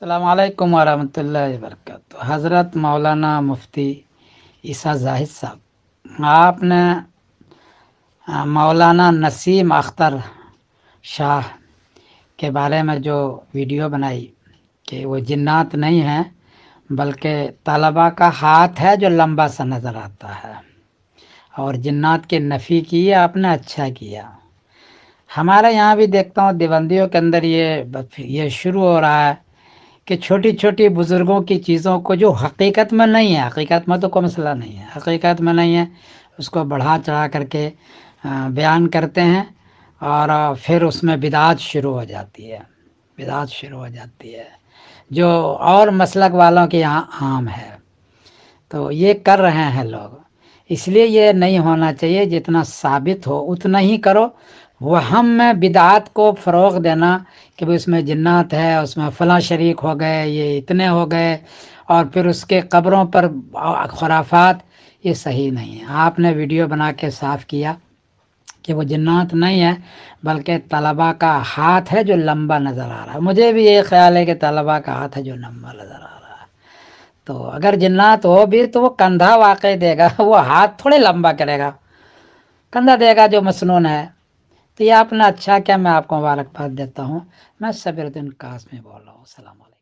السلام علیکم ورحمۃ وبرکاتہ۔ حضرت مولانا مفتی عیسیٰ زاہد صاحب، آپ نے مولانا نسیم اختر شاہ کے بارے میں جو ویڈیو بنائی کہ وہ جنات نہیں ہیں بلکہ طلباء کا ہاتھ ہے جو لمبا سا نظر آتا ہے، اور جنات کی نفی کی، آپ نے اچھا کیا۔ ہمارے یہاں بھی دیکھتا ہوں دیوبندیوں کے اندر یہ شروع ہو رہا ہے کہ چھوٹی چھوٹی بزرگوں کی چیزوں کو جو حقیقت میں نہیں ہے، حقیقت میں تو کوئی مسئلہ نہیں ہے، حقیقت میں نہیں ہے، اس کو بڑھا چڑھا کر کے بیان کرتے ہیں، اور پھر اس میں بدعت شروع ہو جاتی ہے، بدعت شروع ہو جاتی ہے جو اور مسلک والوں کے یہاں عام ہے۔ تو یہ کر رہے ہیں لوگ، اس لیے یہ نہیں ہونا چاہیے، جتنا ثابت ہو اتنا ہی کرو۔ وہ ہم میں بدعات کو فروغ دینا کہ اس میں جنات ہے، اس میں فلاں شریک ہو گئے، یہ اتنے ہو گئے، اور پھر اس کے قبروں پر خرافات، یہ صحیح نہیں ہے۔ آپ نے ویڈیو بنا کے صاف کیا کہ وہ جنات نہیں ہے بلکہ طلباء کا ہاتھ ہے جو لمبا نظر آ رہا ہے۔ مجھے بھی یہ خیال ہے کہ طلباء کا ہاتھ ہے جو لمبا نظر آ رہا ہے۔ تو اگر جنات ہو بھی تو وہ کندھا واقعی دے گا، وہ ہاتھ تھوڑے لمبا کرے گا، کندھا دے گا جو مسنون ہے۔ تو یہ آپ نے اچھا کیا، میں آپ کو مبارکباد دیتا ہوں۔ میں صبر الدین قاسمی بول رہا ہوں۔ السلام علیکم۔